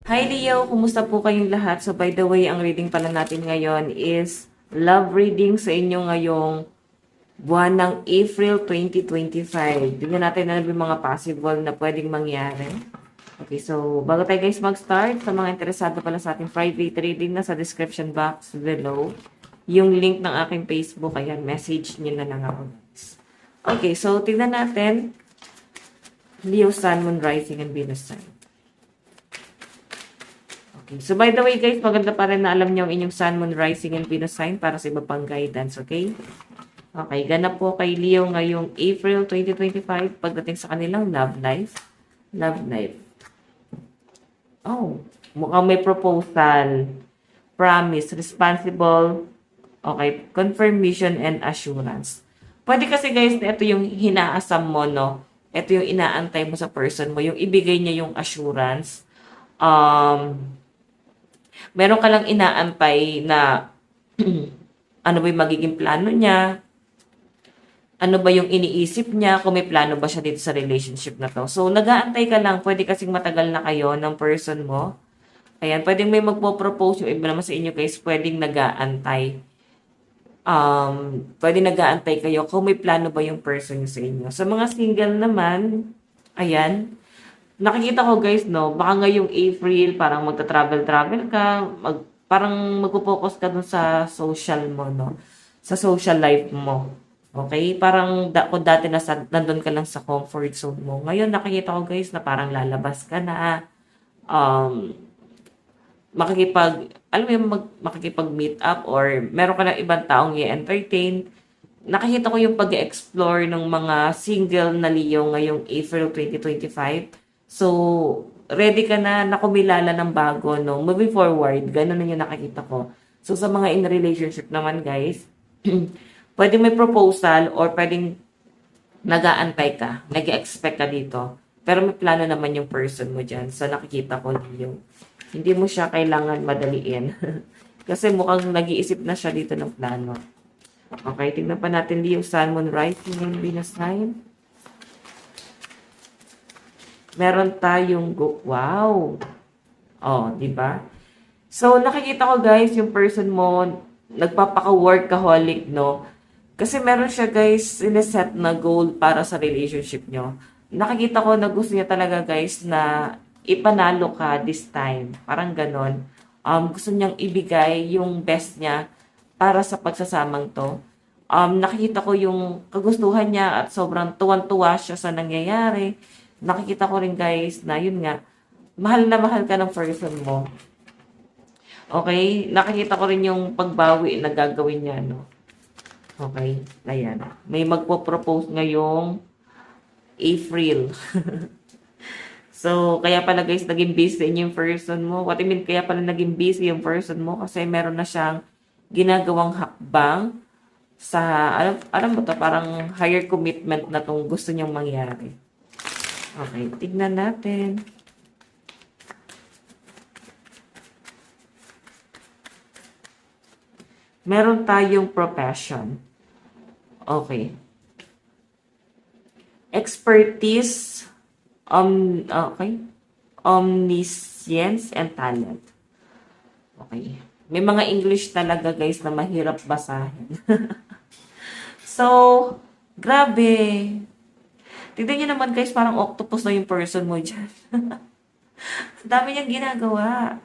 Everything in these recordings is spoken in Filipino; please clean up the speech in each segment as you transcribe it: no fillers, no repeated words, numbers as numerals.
Hi Leo, kumusta po kayong lahat? So by the way, ang reading pala natin ngayon is love reading sa inyo ngayong buwan ng April 2025. Tingnan natin ano yung mga possible na pwedeng mangyari. Okay, so bago tayo guys mag-start, sa mga interesado pala sa ating private reading na sa description box below, yung link ng aking Facebook, ayan, message nyo na lang ako guys. Okay, so tingnan natin Leo, Sun, Moon, Rising, and Venus sign. Okay. So, by the way, guys, maganda pa rin na alam niyo ang inyong Sun, Moon, Rising, and Venus sign para sa iba pang guidance, okay? Okay, ganap po kay Leo ngayong April 2025 pagdating sa kanilang love life. Love life. Oh, mukhang may proposal, promise, responsible, okay, confirmation, and assurance. Pwede kasi, guys, na ito yung hinaasam mo, no? Ito yung inaantay mo sa person mo, yung ibigay niya yung assurance. Meron ka lang inaantay na ano ba yung magiging plano niya, ano ba yung iniisip niya, kung may plano ba siya dito sa relationship na to. So, nag-aantay ka lang, pwede kasing matagal na kayo ng person mo. Ayan, pwedeng may magpo-propose, yung iba naman sa inyo guys, pwedeng nag-aantay. Pwedeng nag-aantay kayo kung may plano ba yung person niyo sa inyo. Sa mga single naman, ayan, nakikita ko guys, no, baka ngayong April, parang magta-travel-travel ka, parang magpo-focus ka dun sa social mo, no, sa social life mo. Okay? Parang kung dati nandun ka lang sa comfort zone mo. Ngayon, nakikita ko guys na parang lalabas ka na, alam mo yung makikipag-meet up or meron ka ng ibang taong i-entertain. Nakikita ko yung pag-explore ng mga single na Leo ngayong April 2025. So, ready ka na kumilala ng bago, no? Moving forward, ganun na yung nakikita ko. So, sa mga in relationship naman, guys, pwedeng may proposal or pwedeng nag-aantay ka, nag-expect ka dito. Pero may plano naman yung person mo dyan. So, nakikita ko yung hindi mo siya kailangan madaliin. Kasi mukhang nag-iisip na siya dito ng plano. Okay, tingnan pa natin Leo, Sun, Moon, Rising, and Venus sign. Meron tayong wow. Oh, di ba? So, nakikita ko guys, yung person mo, nagpapaka-workaholic, no? Kasi meron siya guys, sineset na goal para sa relationship nyo. Nakikita ko na gusto niya talaga guys na ipanalo ka this time. Parang ganon. Gusto niyang ibigay yung best niya para sa pagsasamang to. Nakikita ko yung kagustuhan niya at sobrang tuwan-tuwa siya sa nangyayari. Nakikita ko rin guys na yun nga, mahal na mahal ka ng person mo. Okay? Nakikita ko rin yung pagbawi na gagawin niya, no? Okay? Ayan. May magpo-propose ngayong April. So, kaya pala guys, naging busy yung person mo. What I mean, kaya pala naging busy yung person mo kasi meron na siyang ginagawang hakbang sa, alam mo to, parang higher commitment na tong gusto niyang mangyari. Okay, tignan natin. Meron tayong profession. Okay. Expertise, okay. Omniscience and talent. Okay. May mga English talaga guys na mahirap basahin. So, grabe. Tignan nyo naman guys, parang octopus na yung person mo dyan. Dami niyang ginagawa.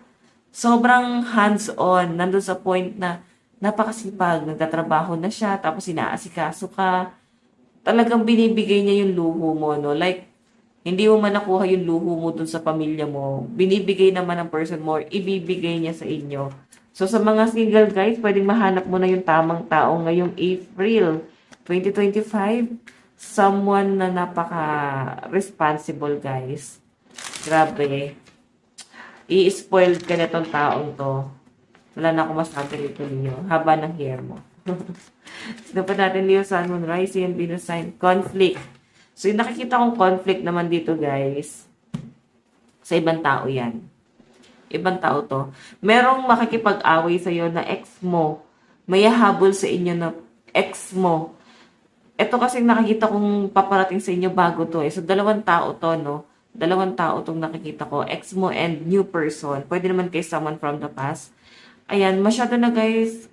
Sobrang hands-on. Nandun sa point na napakasipag. Nagtatrabaho na siya, tapos inaasikaso ka. Talagang binibigay niya yung luho mo, no? Like, hindi mo man nakuha yung luho mo dun sa pamilya mo. Binibigay naman ng person mo, ibibigay niya sa inyo. So, sa mga single guys, pwedeng mahanap mo na yung tamang tao ngayong April 2025. Someone na napaka-responsible, guys. Grabe. I-spoiled ka na tong taong to. Wala na akong masabi dito niyo. Haba ng hair mo. Dapat natin Leo, Sun, Moon, Rising, Venus sign. Conflict. So, yung nakikita kong conflict naman dito, guys. Sa ibang tao yan. Ibang tao to. Merong makikipag-away sa'yo na ex mo. May habol sa inyo na ex mo. Ito kasi nakikita kong paparating sa inyo bago to eh. So, dalawang tao to, no? Dalawang tao tong nakikita ko. Ex mo and new person. Pwede naman kay someone from the past. Ayan, masyado na guys,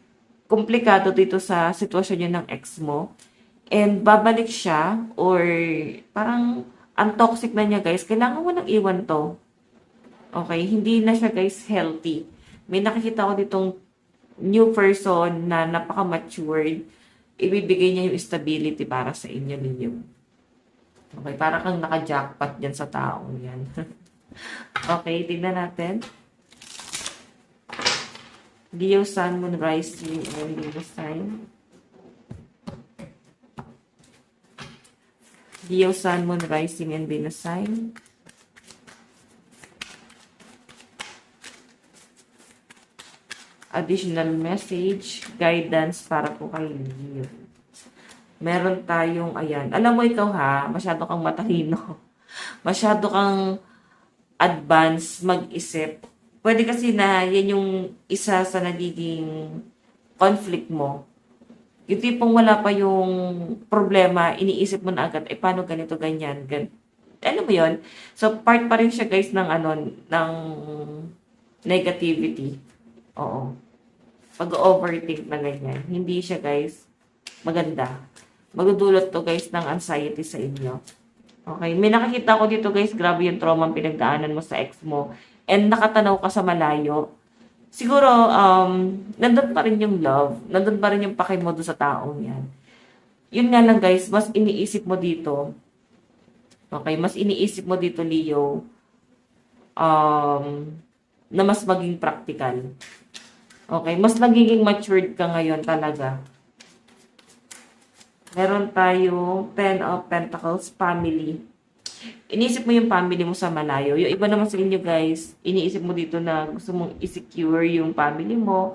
komplikado dito sa sitwasyon yun ng ex mo. And babalik siya or parang ang toxic na niya guys. Kailangan mo nang iwan to. Okay? Hindi na siya guys healthy. May nakikita ko ditong new person na napaka-matured. Ibibigay niya yung stability para sa inyo ninyo. Okay, para kang naka-jackpot dyan sa taong yan. Okay, tignan natin. Leo, Sun, Moon, Rising, and Leo sign. Leo, Sun, Moon, Rising, and Venus sign. Additional message, guidance para po kay Leo. Meron tayong, ayan. Alam mo ikaw ha, masyado kang matalino. Masyado kang advance mag-isip. Pwede kasi na yan yung isa sa nagiging conflict mo. Yung tipong wala pa yung problema, iniisip mo na agad, eh paano ganito, ganyan, Alam mo yon. So, part pa rin siya guys ng ng negativity. Oo. Pag-overthink na ganyan. Hindi siya guys maganda. Magdudulot to guys ng anxiety sa inyo. Okay. May nakakita ko dito guys, grabe yung trauma ang pinagdaanan mo sa ex mo. And nakatanaw ka sa malayo. Siguro, nandun pa rin yung love. Nandun pa rin yung pake mo doon sa taong yan. Yun nga lang guys, mas iniisip mo dito. Okay, mas iniisip mo dito, Leo, na mas maging practical. Okay, mas nagiging matured ka ngayon talaga. Meron tayo Ten of Pentacles, family. Iniisip mo yung family mo sa malayo. Yung iba naman sa inyo guys, iniisip mo dito na gusto mong i-secure yung family mo.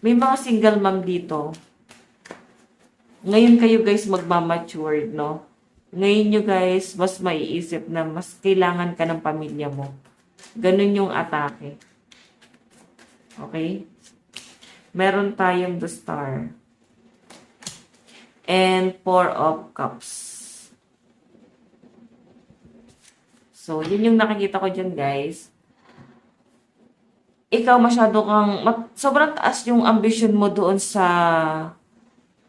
May mga single mom dito. Ngayon kayo guys magmamatured, no? Ngayon nyo guys, mas maiisip na mas kailangan ka ng pamilya mo. Ganun yung atake. Okay? Meron tayong the Star. And Four of Cups. So, yun yung nakikita ko dyan, guys. Ikaw masyado kang, sobrang taas yung ambition mo doon sa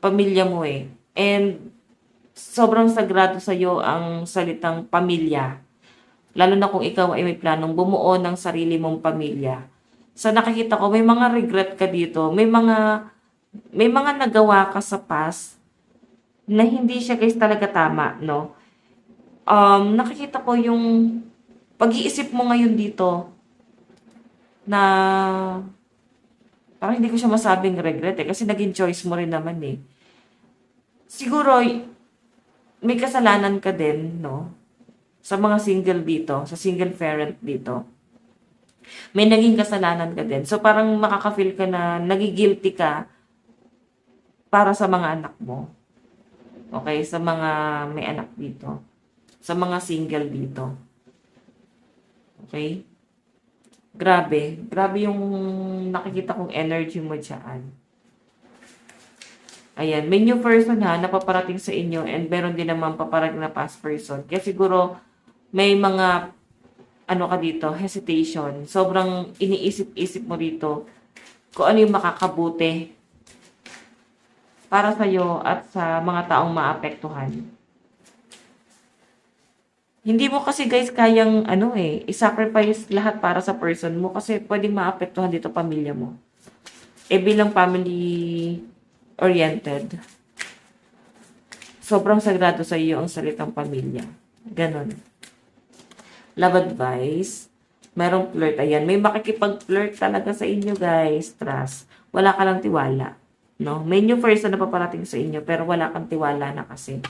pamilya mo eh. And sobrang sagrado sa'yo ang salitang pamilya. Lalo na kung ikaw ay may planong bumuo ng sarili mong pamilya. Sa nakikita ko, may mga regret ka dito. May mga nagawa ka sa past na hindi siya guys talaga tama, no? Nakikita ko yung pag-iisip mo ngayon dito na parang hindi ko siya masabing regret eh. Kasi naging choice mo rin naman eh. Siguro, may kasalanan ka din, no? Sa mga single dito, sa single parent dito, may naging kasalanan ka din. So, parang makaka-feel ka na nagigilty ka para sa mga anak mo. Okay? Sa mga may anak dito. Sa mga single dito. Okay? Grabe. Grabe yung nakikita kong energy mo dyan. Ayan. May new person ha, napaparating sa inyo and meron din naman paparating na past person. Kaya siguro, may mga ano ka dito, hesitation. Sobrang iniisip-isip mo dito kung ano yung makakabuti para sa'yo at sa mga taong maapektuhan. Hindi mo kasi guys kayang i-sacrifice lahat para sa person mo kasi pwedeng maapektuhan dito pamilya mo. Bilang family oriented, sobrang sagrado sa iyo ang salitang pamilya. Ganon. Love advice. Merong flirt. Ayan. May makikipag-flirt talaga sa inyo, guys. Trust. Wala ka lang tiwala. No? May new person na paparating sa inyo, pero wala kang tiwala na kasi.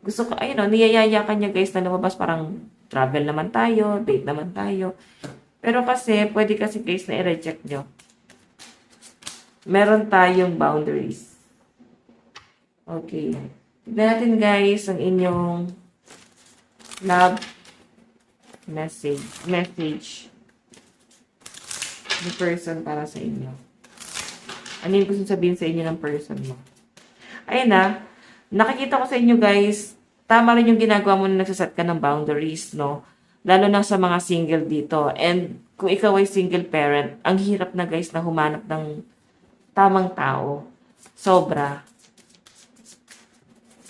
Gusto ko, niyayaya ka niya, guys, na lumabas parang travel naman tayo, date naman tayo. Pero kasi, pwede kasi, guys, na i-reject nyo. Meron tayong boundaries. Okay. Tignan natin, guys, ang inyong love message ni person para sa inyo. Ano yung gusto sabihin sa inyo ng person mo? Ayun na. Nakikita ko sa inyo guys, tama rin yung ginagawa mo na nagsaset ka ng boundaries, no? Lalo na sa mga single dito. And kung ikaw ay single parent, ang hirap na guys na humanap ng tamang tao. Sobra.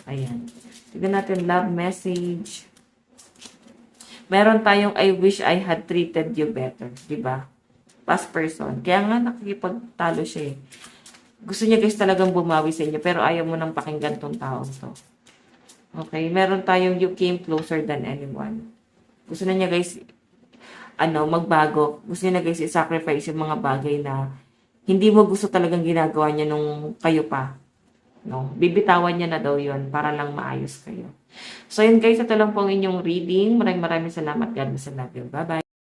Ayan. Tignan natin love message. Meron tayong I wish I had treated you better. Diba? Past person. Kaya nga nakikipagtalo siya eh. Gusto niya guys talagang bumawi sa inyo pero ayaw mo nang pakinggan tong taong to. Okay? Meron tayong you came closer than anyone. Gusto na niya guys magbago. Gusto niya na guys i-sacrifice yung mga bagay na hindi mo gusto talagang ginagawa niya nung kayo pa. No? Bibitawan niya na daw yon para lang maayos kayo. So yun guys, ito lang po ang inyong reading. Maraming salamat. God bless and love you. Bye-bye.